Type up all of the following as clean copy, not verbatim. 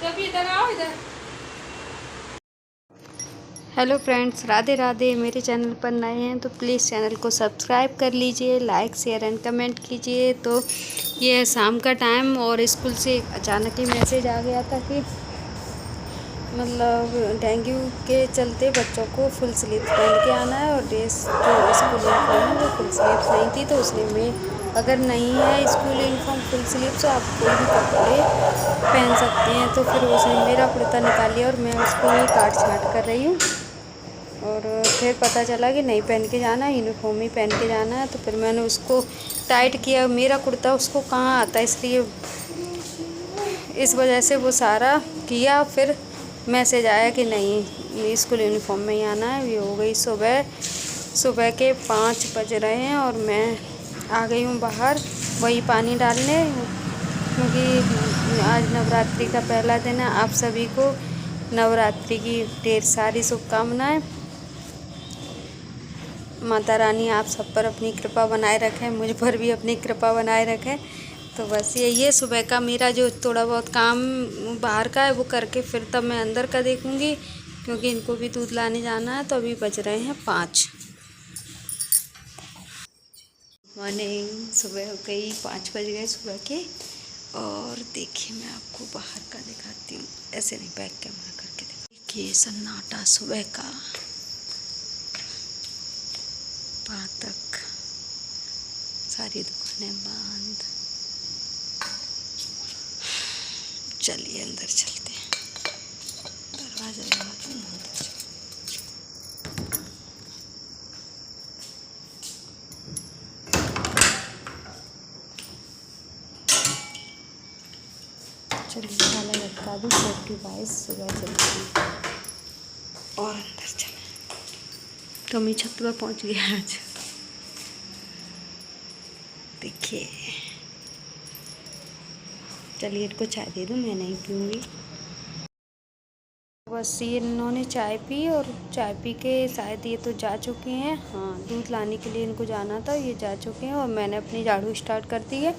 तभी इधर आओ इधर। Hello friends, Radhe Radhe. मेरे चैनल पर नए हैं तो प्लीज़ चैनल को सब्सक्राइब कर लीजिए, लाइक शेयर एंड कमेंट कीजिए। तो ये है शाम का टाइम और स्कूल से अचानक ही मैसेज आ गया था कि मतलब डेंगू के चलते बच्चों को फुल स्लीव्स पहन के आना है और ड्रेस जो स्कूल यूनिफॉर्म है वो फुल स्लीव्स नहीं थी। तो उसने में अगर नहीं है स्कूल यूनिफॉर्म फुल स्लीव्स तो आप कोई भी कपड़े पहन सकते हैं। तो फिर उसने मेरा कुर्ता निकाल लिया और मैं उसको ही काट छाँट कर रही हूँ। और फिर पता चला कि नहीं पहन के जाना है, यूनिफॉर्म ही पहन के जाना है। तो फिर मैंने उसको टाइट किया। मेरा कुर्ता उसको कहाँ आता है, इसलिए इस वजह से वो सारा किया। फिर मैसेज आया कि नहीं स्कूल यूनिफॉर्म में ही आना है। ये हो गई सुबह के 5 बज रहे हैं और मैं आ गई हूँ बाहर वही पानी डालने, क्योंकि आज नवरात्रि का पहला दिन है। आप सभी को नवरात्रि की ढेर सारी शुभकामनाएं। माता रानी आप सब पर अपनी कृपा बनाए रखें, मुझ पर भी अपनी कृपा बनाए रखें। तो बस ये सुबह का मेरा जो थोड़ा बहुत काम बाहर का है वो करके फिर तब मैं अंदर का देखूँगी, क्योंकि इनको भी दूध लाने जाना है। तो अभी बज रहे हैं 5। मॉर्निंग, सुबह हो गई, 5 बज गए सुबह के। और देखिए मैं आपको बाहर का दिखाती हूँ, ऐसे नहीं बैक कैमरा करके देखिए सन्नाटा सुबह का। तक सारी दुकानें बंद। चलिए अंदर चलते हैं, दरवाज़ा लगा के अंदर चलिए ताला लटका दूँ सेफ्टी वाइज सुबह चलते हैं और अंदर चले। तो मैं छत पर पहुँच गया आज, देखिए। चलिए इनको चाय दे दूँ, मैं नहीं पीऊँगी। बस ये इन्होंने चाय पी और चाय पी के शायद ये तो जा चुके हैं। हाँ, दूध लाने के लिए इनको जाना था, ये जा चुके हैं। और मैंने अपनी झाड़ू स्टार्ट कर दी है।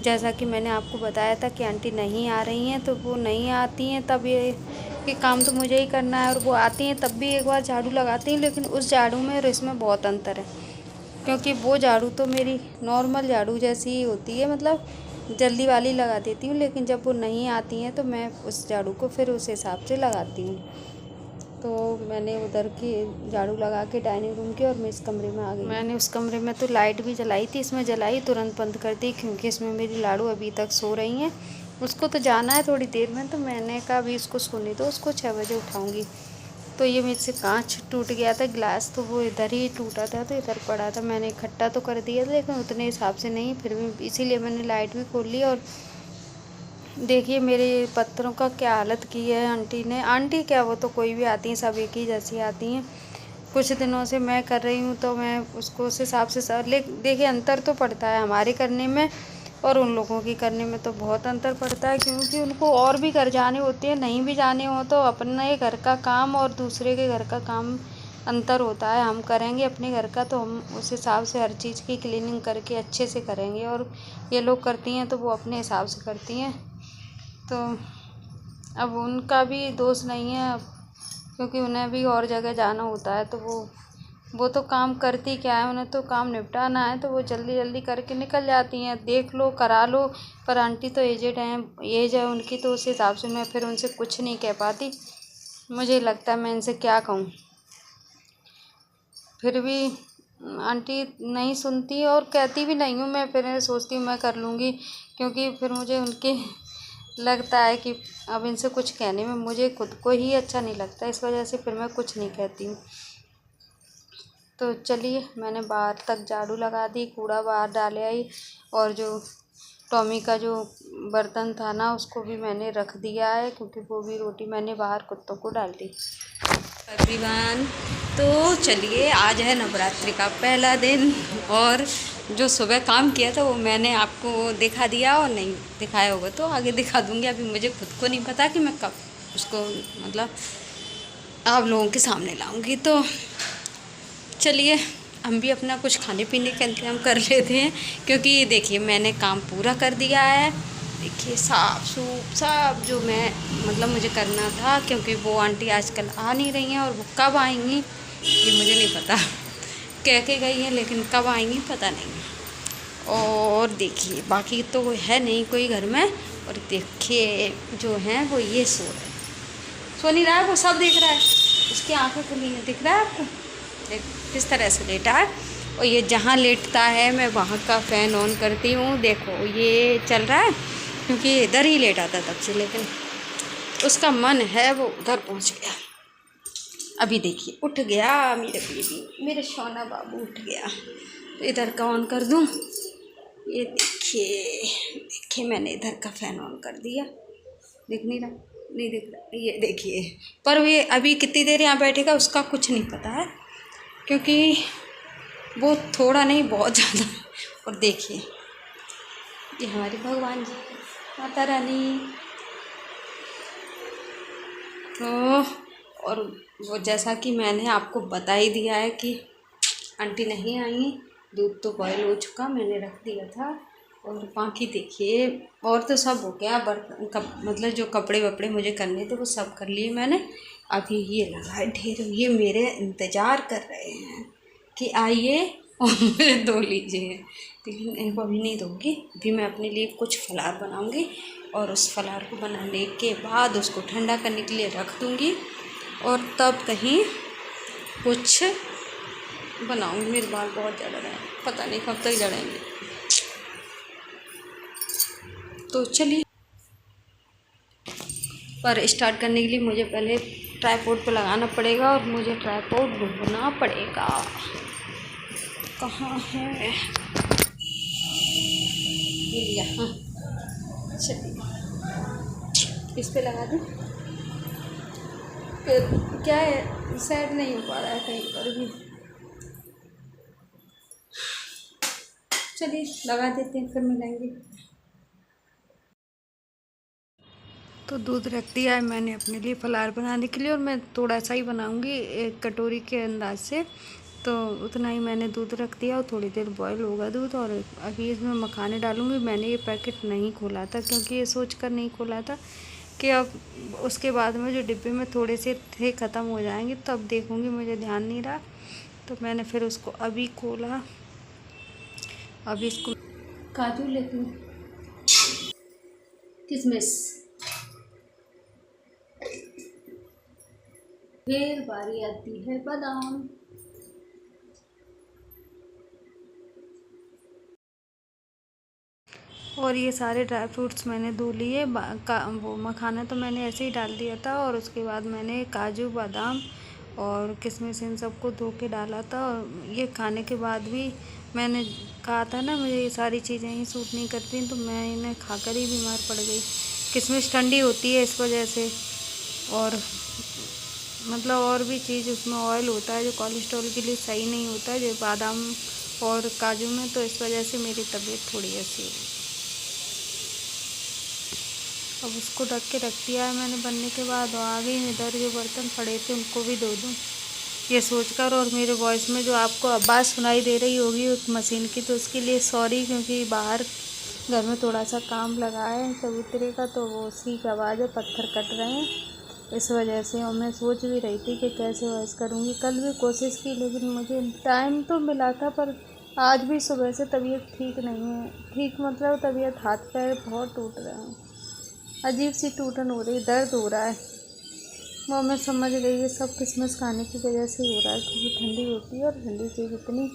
जैसा कि मैंने आपको बताया था कि आंटी नहीं आ रही हैं, तो वो नहीं आती हैं तब ये काम तो मुझे ही करना है। और वो आती हैं तब भी एक बार झाड़ू लगाती हैं, लेकिन उस झाड़ू में और इसमें बहुत अंतर है। क्योंकि वो झाड़ू तो मेरी नॉर्मल झाड़ू जैसी ही होती है, मतलब जल्दी वाली लगा देती हूँ। लेकिन जब वो नहीं आती हैं तो मैं उस झाड़ू को फिर उस हिसाब से लगाती हूँ। तो मैंने उधर की झाड़ू लगा के डाइनिंग रूम की और मैं इस कमरे में आ गई। मैंने उस कमरे में तो लाइट भी जलाई थी, इसमें जलाई तुरंत बंद कर दी, क्योंकि इसमें मेरी लाड़ू अभी तक सो रही हैं। उसको तो जाना है थोड़ी देर में, तो मैंने कहा अभी उसको सोने दो, उसको 6 बजे उठाऊँगी। तो ये मेरे से कांच टूट गया था, ग्लास, तो वो इधर ही टूटा था, तो इधर पड़ा था। मैंने इकट्ठा तो कर दिया था लेकिन उतने हिसाब से नहीं, फिर भी इसीलिए मैंने लाइट भी खोल ली। और देखिए मेरे पत्थरों का क्या हालत की है आंटी ने। आंटी क्या, वो तो कोई भी आती हैं, सब एक ही जैसी आती हैं। कुछ दिनों से मैं कर रही हूँ तो मैं उसको उस हिसाब से देखिए अंतर तो पड़ता है हमारे करने में और उन लोगों की करने में, तो बहुत अंतर पड़ता है। क्योंकि उनको और भी घर जाने होते हैं, नहीं भी जाने हो तो अपने घर का काम और दूसरे के घर का काम अंतर होता है। हम करेंगे अपने घर का तो हम उस हिसाब से हर चीज़ की क्लीनिंग करके अच्छे से करेंगे, और ये लोग करती हैं तो वो अपने हिसाब से करती हैं। तो अब उनका भी दोष नहीं है, क्योंकि उन्हें भी और जगह जाना होता है। तो वो तो काम करती क्या है, उन्हें तो काम निपटाना है, तो वो जल्दी जल्दी करके निकल जाती हैं। देख लो, करा लो। पर आंटी तो एजेड हैं, एज है उनकी, तो उस हिसाब से मैं फिर उनसे कुछ नहीं कह पाती। मुझे लगता है मैं इनसे क्या कहूँ, फिर भी आंटी नहीं सुनती और कहती भी नहीं हूँ। मैं फिर सोचती हूँ मैं कर लूँगी, क्योंकि फिर मुझे उनके लगता है कि अब इनसे कुछ कहने में मुझे खुद को ही अच्छा नहीं लगता, इस वजह से फिर मैं कुछ नहीं कहती हूँ। तो चलिए मैंने बाहर तक झाड़ू लगा दी, कूड़ा बाहर डाले आई, और जो टॉमी का जो बर्तन था ना उसको भी मैंने रख दिया है, क्योंकि वो भी रोटी मैंने बाहर कुत्तों को डाल दी। एवरीवन, तो चलिए आज है नवरात्रि का पहला दिन, और जो सुबह काम किया था वो मैंने आपको दिखा दिया, और नहीं दिखाया होगा तो आगे दिखा दूँगी। अभी मुझे खुद को नहीं पता कि मैं कब उसको मतलब आप लोगों के सामने लाऊंगी। तो चलिए हम भी अपना कुछ खाने पीने का इंतजाम कर लेते हैं, क्योंकि देखिए मैंने काम पूरा कर दिया है। देखिए साफ सूफ सब जो मैं मतलब मुझे करना था, क्योंकि वो आंटी आजकल आ नहीं रही हैं और वो कब आएंगी ये मुझे नहीं पता। कह के गई हैं लेकिन कब आएंगी पता नहीं। और देखिए बाकी तो है नहीं कोई घर में। और देखिए जो हैं वो ये सो रहे हैं, सो नहीं रहा है, वो सब देख रहा है, उसकी आंखें खुली हैं, दिख रहा है आपको देख किस तरह से लेटा है। और ये जहाँ लेटता है मैं वहाँ का फ़ैन ऑन करती हूँ, देखो ये चल रहा है क्योंकि ये इधर ही लेटा था तब से, लेकिन उसका मन है वो उधर पहुँच गया। अभी देखिए उठ गया मेरे बेबी, मेरे सोना बाबू उठ गया। तो इधर का ऑन कर दूँ, ये देखिए मैंने इधर का फ़ैन ऑन कर दिया, दिख नहीं रहा, नहीं दिख रहा, ये देखिए। पर ये अभी कितनी देर यहाँ बैठेगा उसका कुछ नहीं पता है, क्योंकि वो थोड़ा नहीं बहुत ज़्यादा। और देखिए ये हमारे भगवान जी माता रानी। तो और वो जैसा कि मैंने आपको बता ही दिया है कि आंटी नहीं आई, दूध तो बॉयल हो चुका, मैंने रख दिया था। और बाकी देखिए और तो सब हो गया, बर्तन मतलब जो कपड़े वपड़े मुझे करने थे वो सब कर लिए मैंने। अभी ये लगा है ढेर, ये मेरे इंतज़ार कर रहे हैं कि आइए और मुझे धो लीजिए, लेकिन इनको अभी नहीं दूँगी। अभी मैं अपने लिए कुछ फलार बनाऊँगी और उस फलार को बनाने के बाद उसको ठंडा करने के लिए रख दूँगी और तब कहीं कुछ बनाऊँगी। मेरे बाल बहुत ज़्यादा हैं, पता नहीं कब तक जड़ेंगे। तो चलिए, पर स्टार्ट करने के लिए मुझे पहले ट्राइपॉड पे लगाना पड़ेगा और मुझे ट्राइपॉड ढूंढना पड़ेगा, कहाँ है ये, यहाँ। चलिए इस पे लगा दूँ, क्या है सेट नहीं हो पा रहा है कहीं पर भी। चलिए लगा देते हैं, फिर मिलेंगे। तो दूध रख दिया है मैंने अपने लिए फलार बनाने के लिए, और मैं थोड़ा सा ही बनाऊंगी एक कटोरी के अंदाज से, तो उतना ही मैंने दूध रख दिया और थोड़ी देर बॉईल होगा दूध। और अभी इसमें मखाने डालूंगी। मैंने ये पैकेट नहीं खोला था क्योंकि ये सोच कर नहीं खोला था कि अब उसके बाद में जो डिब्बे में थोड़े से थे ख़त्म हो जाएंगे तब देखूंगी, मुझे ध्यान नहीं रहा, तो मैंने फिर उसको अभी खोला। अभी इसको काजू लेती हूँ, किशमिश, फिर बारी आती है बादाम। और ये सारे ड्राई फ्रूट्स मैंने धो लिए। वो मखाना तो मैंने ऐसे ही डाल दिया था, और उसके बाद मैंने काजू बादाम और किशमिश इन सबको धो के डाला था। और ये खाने के बाद भी मैंने कहा था ना मुझे ये सारी चीज़ें ही सूट नहीं करती, तो मैं इन्हें खाकर ही बीमार पड़ गई। किशमिश ठंडी होती है इस वजह से, और मतलब और भी चीज़ उसमें ऑयल होता है जो कोलेस्ट्रॉल के लिए सही नहीं होता है, जो बादाम और काजू में, तो इस वजह से मेरी तबीयत थोड़ी ऐसी है। अब उसको ढक के रख दिया है मैंने बनने के बाद। और आ गई इधर जो बर्तन पड़े थे उनको भी धो दूँ ये सोचकर। और मेरे वॉइस में जो आपको आवाज़ सुनाई दे रही होगी एक मशीन की, तो उसके लिए सॉरी, क्योंकि बाहर घर में थोड़ा सा काम लगा है चबूतरे का, तो वो उसी की आवाज़ है, पत्थर कट रहे हैं इस वजह से। और मैं सोच भी रही थी कि कैसे वॉइस करूँगी, कल भी कोशिश की लेकिन मुझे टाइम तो मिला था, पर आज भी सुबह से तबीयत ठीक नहीं है। ठीक मतलब तबीयत हाथ पैर बहुत टूट रहे हैं, अजीब सी टूटन हो रही, दर्द हो रहा है। वो मैं समझ गई ये सब किशमिश खाने की वजह से ही हो रहा है, क्योंकि ठंडी होती है और ठंडी चीज़ इतनी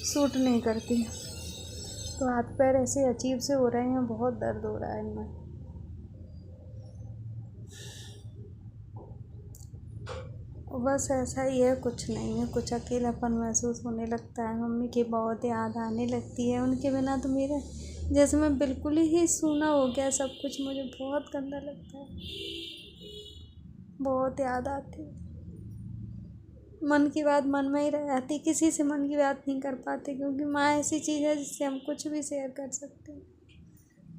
सूट नहीं करती। तो हाथ पैर ऐसे अजीब से हो रहे हैं, बहुत दर्द हो रहा है इनमें। बस ऐसा ही है, कुछ नहीं है, कुछ अकेलापन महसूस होने लगता है। मम्मी की बहुत याद आने लगती है, उनके बिना तो मेरे जैसे मैं बिल्कुल ही सूना हो गया सब कुछ, मुझे बहुत गंदा लगता है, बहुत याद आती है। मन की बात मन में ही रह जाती, किसी से मन की बात नहीं कर पाते, क्योंकि माँ ऐसी चीज़ है जिससे हम कुछ भी शेयर कर सकते हैं।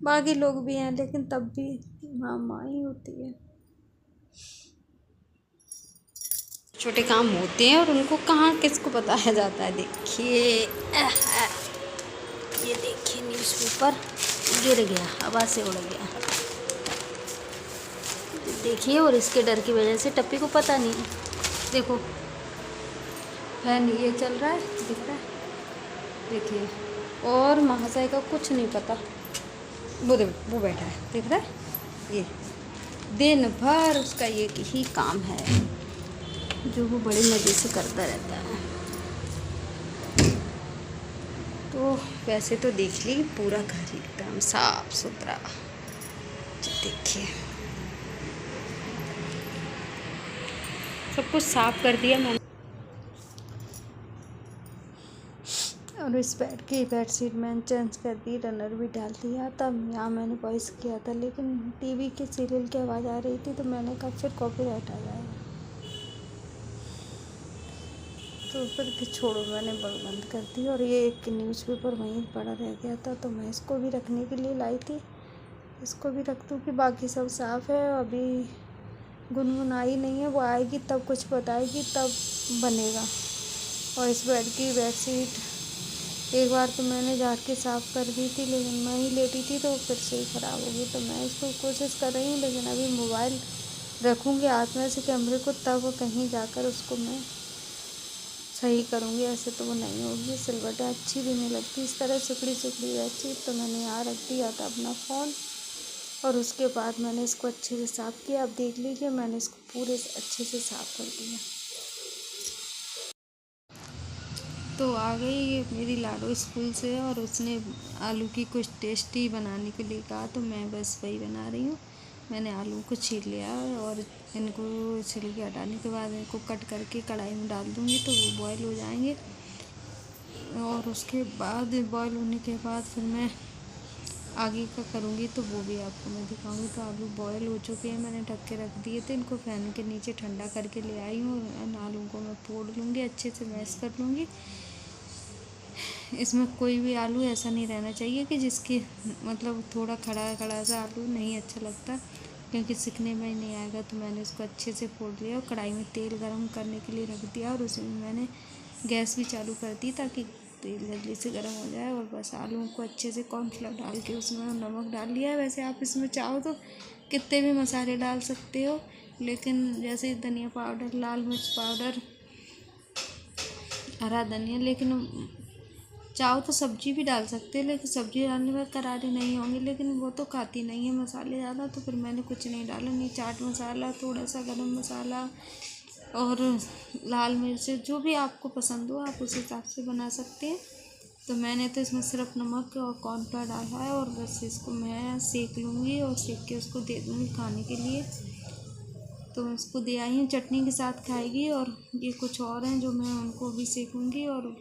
बाकी लोग भी हैं लेकिन तब भी माँ माँ ही होती है। छोटे काम होते हैं और उनको कहाँ किसको बताया जाता है। देखिए ये देखिए न्यूज़पेपर, गिर गया, आवाज़ से उड़ गया। देखिए, और इसके डर की वजह से टप्पी को पता नहीं। देखो फैन ये चल रहा है, दिख रहा है, देखिए। और महाशय का कुछ नहीं पता, वो बैठा है, दिख रहा है। ये दिन भर उसका ये ही काम है जो वो बड़े मज़े से करता रहता है। तो वैसे तो देख ली पूरा घर एकदम साफ सुथरा, देखिए सब कुछ साफ कर दिया मैंने। और इस बेड की बेडशीट मैंने चेंज कर दी, रनर भी डाल दिया। तब यहाँ मैंने वॉइस किया था, लेकिन टीवी के सीरियल की आवाज़ आ रही थी, तो मैंने कहा फिर कॉपीराइट आ जाएगा, तो फिर छोड़ो, मैंने बंद कर दी। और ये एक न्यूज़पेपर वहीं पड़ा रह गया था, तो मैं इसको भी रखने के लिए लाई थी, इसको भी रख दूँ कि बाकी सब साफ़ है। अभी गुनगुन आई नहीं है, वो आएगी तब कुछ बताएगी, तब बनेगा। और इस बेड की बेडशीट एक बार तो मैंने झाड़ के साफ़ कर दी थी, लेकिन मैं ही लेटी थी तो फिर से ही ख़राब हो गई। तो मैं इसको कोशिश कर रही हूँ, लेकिन अभी मोबाइल रखूँगी हाथ में से कैमरे को, तब कहीं जाकर उसको मैं सही करूँगी, ऐसे तो वो नहीं होगी। सिलवटें अच्छी भी नहीं लगती इस तरह सिकड़ी सिकड़ी बेडशीट। तो मैंने यहाँ रख दिया था अपना फ़ोन, और उसके बाद मैंने इसको अच्छे से साफ़ किया। अब देख लीजिए, मैंने इसको पूरे अच्छे से साफ़ कर दिया। तो आ गई ये मेरी लाडो स्कूल से, और उसने आलू की कुछ टेस्टी बनाने के लिए कहा, तो मैं बस वही बना रही हूँ। मैंने आलू को छील लिया, और इनको छिलके हटाने के बाद इनको कट करके कढ़ाई में डाल दूँगी, तो वो बॉयल हो जाएंगे। और उसके बाद बॉयल होने के बाद फिर मैं आगे का करूँगी, तो वो भी आपको मैं दिखाऊंगी। तो आलू बॉयल हो चुके हैं, मैंने ढक के रख दिए थे। इनको फैन के नीचे ठंडा करके ले आई हूँ। आलू को मैं फोड़ लूँगी, अच्छे से मैश कर लूँगी। इसमें कोई भी आलू ऐसा नहीं रहना चाहिए कि जिसकी मतलब थोड़ा खड़ा खड़ा सा आलू नहीं अच्छा लगता, क्योंकि सिकने में ही नहीं आएगा। तो मैंने इसको अच्छे से फोड़ लिया और कढ़ाई में तेल गरम करने के लिए रख दिया, और उसमें मैंने गैस भी चालू कर दी ताकि तेल जल्दी से गर्म हो जाए। और बस आलू को अच्छे से कॉर्नफ्लोर डाल के उसमें नमक डाल लिया है। वैसे आप इसमें चाहो तो कितने भी मसाले डाल सकते हो, लेकिन जैसे धनिया पाउडर, लाल मिर्च पाउडर, हरा धनिया, लेकिन चाहो तो सब्जी भी डाल सकते हैं, लेकिन सब्जी डालने में करारे नहीं होंगे, लेकिन वो तो खाती नहीं है मसाले ज़्यादा। तो फिर मैंने कुछ नहीं डाला, नहीं चाट मसाला, थोड़ा सा गरम मसाला और लाल मिर्च, जो भी आपको पसंद हो आप उस हिसाब से बना सकते हैं। तो मैंने तो इसमें सिर्फ नमक और कॉर्नफ्लोर डाला है, और बस इसको मैं सेक लूँगी, और सेक के उसको दे दूँगी खाने के लिए। तो मैं इसको दे आई हूँ, चटनी के साथ खाएगी। और ये कुछ और हैं जो मैं उनको भी सेकूँगी। और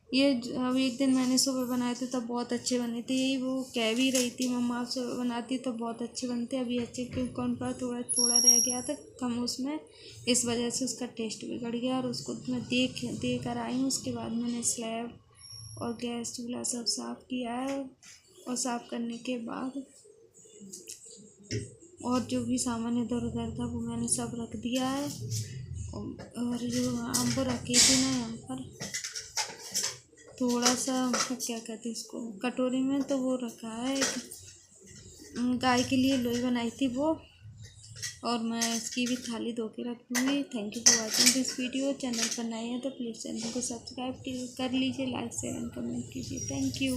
ये अब एक दिन मैंने सुबह बनाए थे तब बहुत अच्छे बने थे, यही वो कह भी रही थी मम्मा आप सुबह बनाती तो बहुत अच्छे बनते, अभी अच्छे क्योंकि कॉर्नफ्लोर थोड़ा थोड़ा रह गया था कम उसमें, इस वजह से उसका टेस्ट बिगड़ गया। और उसको मैं दे कर आई हूँ। उसके बाद मैंने स्लैब और गैस चूल्हा सब साफ़ किया है, और साफ़ करने के बाद और जो भी सामान इधर उधर था वो मैंने सब रख दिया है। और जो आम को रखी थी ना यहाँ पर थोड़ा सा क्या कहते हैं इसको कटोरी में, तो वो रखा है, गाय के लिए लोई बनाई थी वो, और मैं इसकी भी थाली धो के रख दूँगी। Thank you for watching this video. Channel पर नए हैं तो प्लीज़ चैनल को सब्सक्राइब कर लीजिए, लाइक शेयर एंड कमेंट कीजिए। Thank you.